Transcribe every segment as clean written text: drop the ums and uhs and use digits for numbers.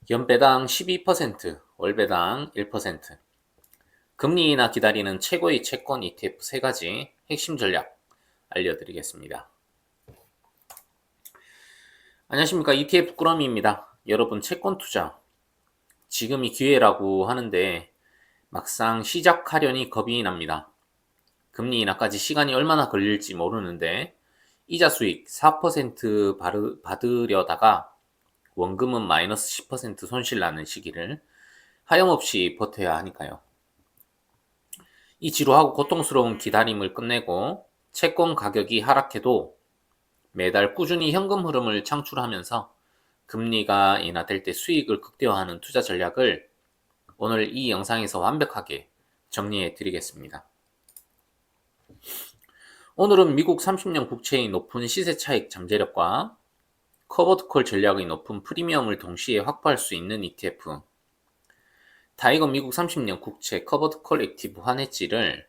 연배당 12%, 월배당 1%. 금리 인하 기다리는 최고의 채권 ETF 3가지 핵심 전략 알려드리겠습니다. 안녕하십니까. ETF 꾸러미입니다. 여러분, 채권 투자 지금이 기회라고 하는데 막상 시작하려니 겁이 납니다. 금리 인하까지 시간이 얼마나 걸릴지 모르는데 이자 수익 4% 받으려다가 원금은 마이너스 10% 손실 나는 시기를 하염없이 버텨야 하니까요. 이 지루하고 고통스러운 기다림을 끝내고 채권 가격이 하락해도 매달 꾸준히 현금 흐름을 창출하면서 금리가 인하될 때 수익을 극대화하는 투자 전략을 오늘 이 영상에서 완벽하게 정리해 드리겠습니다. 오늘은 미국 30년 국채의 높은 시세 차익 잠재력과 커버드콜 전략의 높은 프리미엄을 동시에 확보할 수 있는 ETF 타이거 미국 30년 국채 커버드콜 액티브 환해지를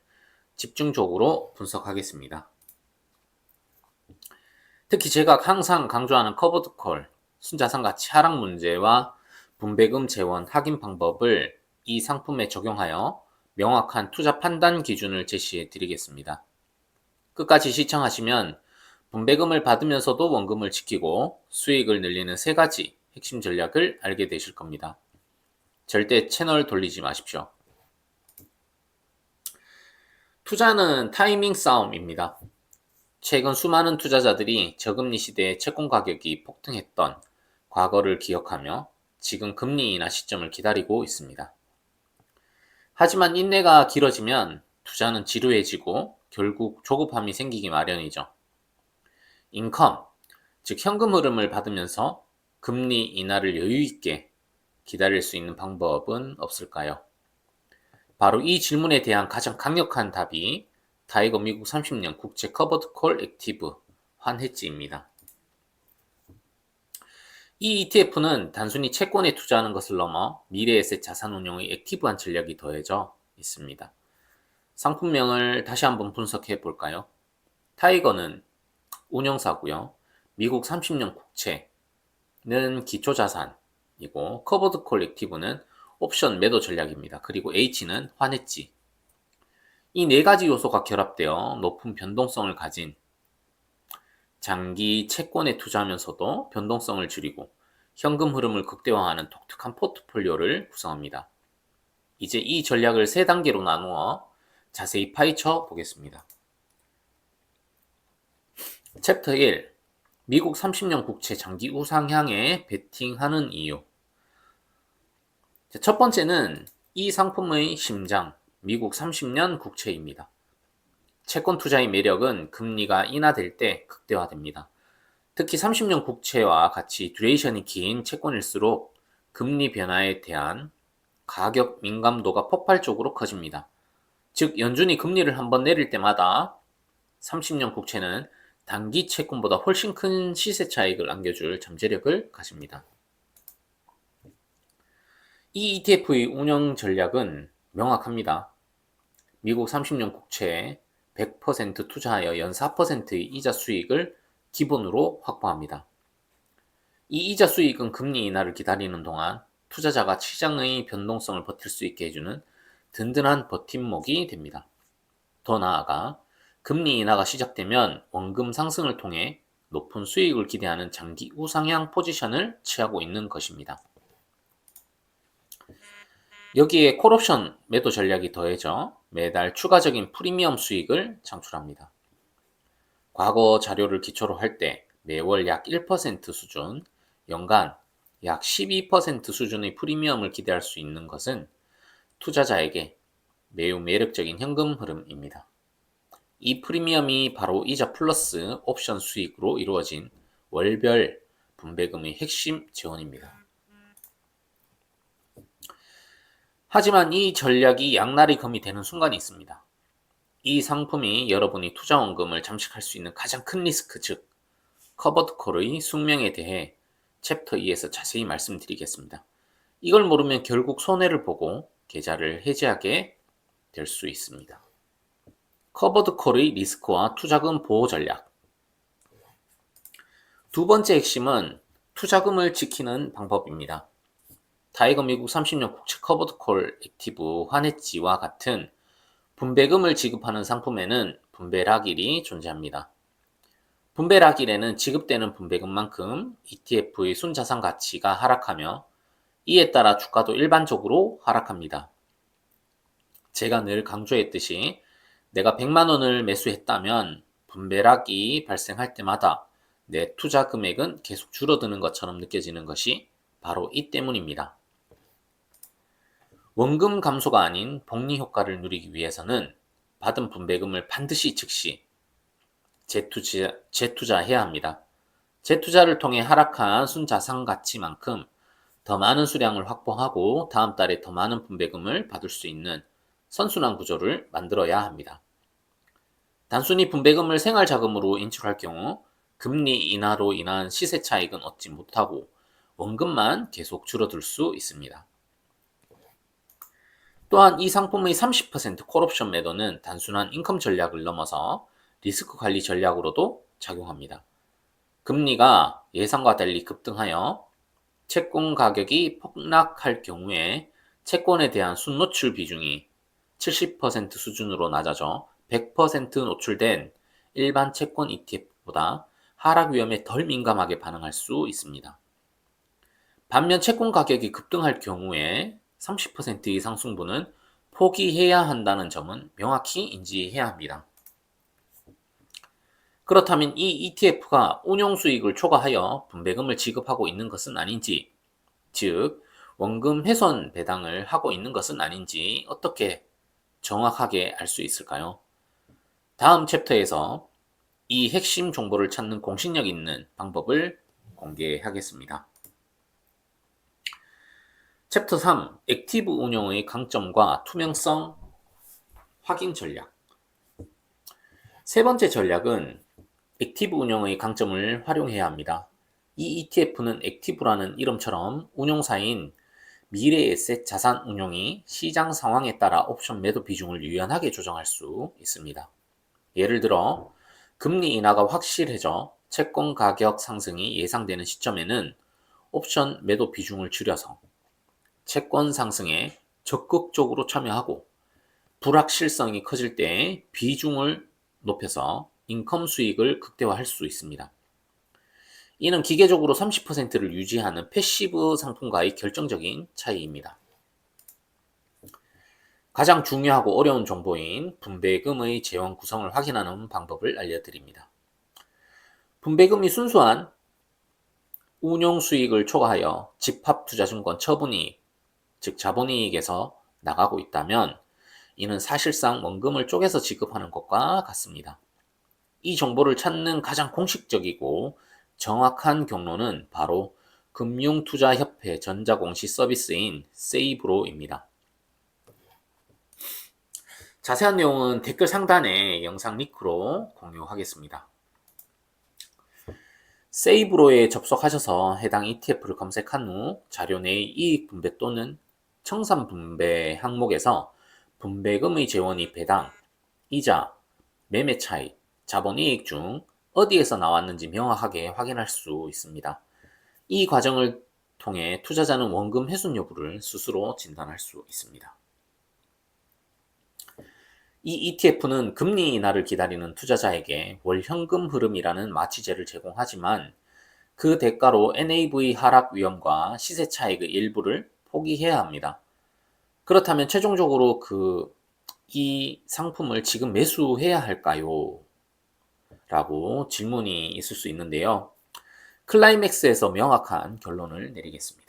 집중적으로 분석하겠습니다. 특히 제가 항상 강조하는 커버드콜, 순자산 가치 하락 문제와 분배금 재원 확인 방법을 이 상품에 적용하여 명확한 투자 판단 기준을 제시해 드리겠습니다. 끝까지 시청하시면 분배금을 받으면서도 원금을 지키고 수익을 늘리는 3가지 핵심 전략을 알게 되실 겁니다. 절대 채널 돌리지 마십시오. 투자는 타이밍 싸움입니다. 최근 수많은 투자자들이 저금리 시대에 채권 가격이 폭등했던 과거를 기억하며 지금 금리 인하 시점을 기다리고 있습니다. 하지만 인내가 길어지면 투자는 지루해지고 결국 조급함이 생기기 마련이죠. 인컴, 즉 현금 흐름을 받으면서 금리 인하를 여유있게 기다릴 수 있는 방법은 없을까요? 바로 이 질문에 대한 가장 강력한 답이 타이거 미국 30년 국채 커버드콜 액티브 환해지입니다. 이 ETF는 단순히 채권에 투자하는 것을 넘어 미래에셋 자산운용의 액티브한 전략이 더해져 있습니다. 상품명을 다시 한번 분석해 볼까요? 타이거는 운용사고요. 미국 30년 국채는 기초자산이고 커버드콜 액티브는 옵션 매도 전략입니다. 그리고 H는 환해지. 이 4가지 요소가 결합되어 높은 변동성을 가진 장기 채권에 투자하면서도 변동성을 줄이고 현금 흐름을 극대화하는 독특한 포트폴리오를 구성합니다. 이제 이 전략을 3단계로 나누어 자세히 파헤쳐 보겠습니다. 챕터 1. 미국 30년 국채 장기 우상향에 베팅하는 이유. 첫 번째는 이 상품의 심장, 미국 30년 국채입니다. 채권 투자의 매력은 금리가 인하될 때 극대화됩니다. 특히 30년 국채와 같이 듀레이션이 긴 채권일수록 금리 변화에 대한 가격 민감도가 폭발적으로 커집니다. 즉 연준이 금리를 한번 내릴 때마다 30년 국채는 단기 채권보다 훨씬 큰 시세 차익을 안겨줄 잠재력을 가집니다. 이 ETF의 운영 전략은 명확합니다. 미국 30년 국채에 100% 투자하여 연 4%의 이자 수익을 기본으로 확보합니다. 이 이자 수익은 금리 인하를 기다리는 동안 투자자가 시장의 변동성을 버틸 수 있게 해주는 든든한 버팀목이 됩니다. 더 나아가 금리 인하가 시작되면 원금 상승을 통해 높은 수익을 기대하는 장기 우상향 포지션을 취하고 있는 것입니다. 여기에 콜옵션 매도 전략이 더해져 매달 추가적인 프리미엄 수익을 창출합니다. 과거 자료를 기초로 할 때 매월 약 1% 수준, 연간 약 12% 수준의 프리미엄을 기대할 수 있는 것은 투자자에게 매우 매력적인 현금 흐름입니다. 이 프리미엄이 바로 이자 플러스 옵션 수익으로 이루어진 월별 분배금의 핵심 재원입니다. 하지만 이 전략이 양날의 검이 되는 순간이 있습니다. 이 상품이 여러분이 투자 원금을 잠식할 수 있는 가장 큰 리스크, 즉 커버드콜의 숙명에 대해 챕터 2에서 자세히 말씀드리겠습니다. 이걸 모르면 결국 손해를 보고 계좌를 해지하게 될 수 있습니다. 커버드콜의 리스크와 투자금 보호 전략. 두 번째 핵심은 투자금을 지키는 방법입니다. 타이거 미국 30년 국채 커버드 콜 액티브 환해지와 같은 분배금을 지급하는 상품에는 분배락일이 존재합니다. 분배락일에는 지급되는 분배금만큼 ETF의 순자산 가치가 하락하며 이에 따라 주가도 일반적으로 하락합니다. 제가 늘 강조했듯이 내가 100만 원을 매수했다면 분배락이 발생할 때마다 내 투자 금액은 계속 줄어드는 것처럼 느껴지는 것이 바로 이 때문입니다. 원금 감소가 아닌 복리 효과를 누리기 위해서는 받은 분배금을 반드시 즉시 재투자해야 합니다. 재투자를 통해 하락한 순자산 가치만큼 더 많은 수량을 확보하고 다음 달에 더 많은 분배금을 받을 수 있는 선순환 구조를 만들어야 합니다. 단순히 분배금을 생활자금으로 인출할 경우 금리 인하로 인한 시세 차익은 얻지 못하고 원금만 계속 줄어들 수 있습니다. 또한 이 상품의 30% 콜옵션 매도는 단순한 인컴 전략을 넘어서 리스크 관리 전략으로도 작용합니다. 금리가 예상과 달리 급등하여 채권 가격이 폭락할 경우에 채권에 대한 순노출 비중이 70% 수준으로 낮아져 100% 노출된 일반 채권 ETF보다 하락 위험에 덜 민감하게 반응할 수 있습니다. 반면 채권 가격이 급등할 경우에 30%의 상승분은 포기해야 한다는 점은 명확히 인지해야 합니다. 그렇다면 이 ETF가 운용 수익을 초과하여 분배금을 지급하고 있는 것은 아닌지, 즉 원금 훼손 배당을 하고 있는 것은 아닌지 어떻게 정확하게 알 수 있을까요? 다음 챕터에서 이 핵심 정보를 찾는 공신력 있는 방법을 공개하겠습니다. 챕터 3. 액티브 운용의 강점과 투명성 확인 전략. 세 번째 전략은 액티브 운용의 강점을 활용해야 합니다. 이 ETF는 액티브라는 이름처럼 운용사인 미래에셋 자산 운용이 시장 상황에 따라 옵션 매도 비중을 유연하게 조정할 수 있습니다. 예를 들어 금리 인하가 확실해져 채권 가격 상승이 예상되는 시점에는 옵션 매도 비중을 줄여서 채권 상승에 적극적으로 참여하고 불확실성이 커질 때 비중을 높여서 인컴 수익을 극대화할 수 있습니다. 이는 기계적으로 30%를 유지하는 패시브 상품과의 결정적인 차이입니다. 가장 중요하고 어려운 정보인 분배금의 재원 구성을 확인하는 방법을 알려드립니다. 분배금이 순수한 운용 수익을 초과하여 집합투자증권 처분이익, 즉 자본이익에서 나가고 있다면 이는 사실상 원금을 쪼개서 지급하는 것과 같습니다. 이 정보를 찾는 가장 공식적이고 정확한 경로는 바로 금융투자협회 전자공시 서비스인 세이브로입니다. 자세한 내용은 댓글 상단에 영상 링크로 공유하겠습니다. 세이브로에 접속하셔서 해당 ETF를 검색한 후 자료 내의 이익 분배 또는 청산 분배 항목에서 분배금의 재원이 배당, 이자, 매매 차익, 자본이익 중 어디에서 나왔는지 명확하게 확인할 수 있습니다. 이 과정을 통해 투자자는 원금 훼손 여부를 스스로 진단할 수 있습니다. 이 ETF는 금리 인하를 기다리는 투자자에게 월 현금 흐름이라는 마취제를 제공하지만 그 대가로 NAV 하락 위험과 시세 차익의 일부를 포기해야 합니다. 그렇다면 최종적으로 이 상품을 지금 매수해야 할까요? 라고 질문이 있을 수 있는데요. 클라이맥스에서 명확한 결론을 내리겠습니다.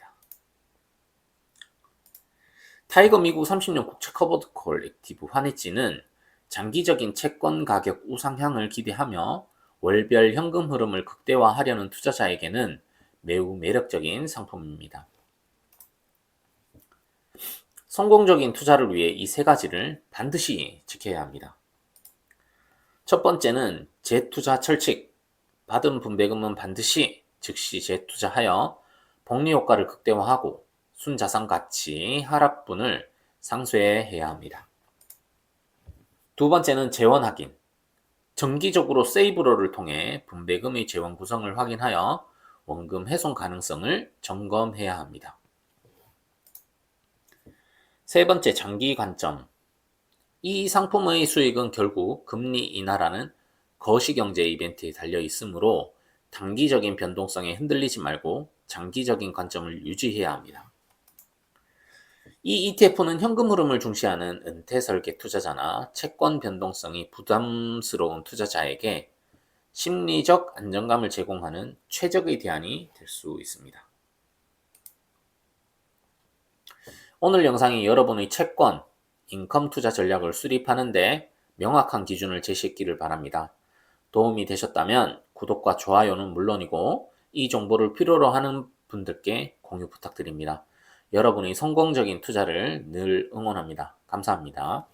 타이거 미국 30년 국채 커버드 콜 액티브 환해지는 장기적인 채권 가격 우상향을 기대하며 월별 현금 흐름을 극대화하려는 투자자에게는 매우 매력적인 상품입니다. 성공적인 투자를 위해 이 세 가지를 반드시 지켜야 합니다. 첫 번째는 재투자 철칙. 받은 분배금은 반드시 즉시 재투자하여 복리 효과를 극대화하고 순자산 가치 하락분을 상쇄해야 합니다. 두 번째는 재원 확인. 정기적으로 세이브로를 통해 분배금의 재원 구성을 확인하여 원금 훼손 가능성을 점검해야 합니다. 세 번째, 장기 관점. 이 상품의 수익은 결국 금리 인하라는 거시경제 이벤트에 달려 있으므로 단기적인 변동성에 흔들리지 말고 장기적인 관점을 유지해야 합니다. 이 ETF는 현금 흐름을 중시하는 은퇴 설계 투자자나 채권 변동성이 부담스러운 투자자에게 심리적 안정감을 제공하는 최적의 대안이 될 수 있습니다. 오늘 영상이 여러분의 채권, 인컴 투자 전략을 수립하는데 명확한 기준을 제시했기를 바랍니다. 도움이 되셨다면 구독과 좋아요는 물론이고 이 정보를 필요로 하는 분들께 공유 부탁드립니다. 여러분의 성공적인 투자를 늘 응원합니다. 감사합니다.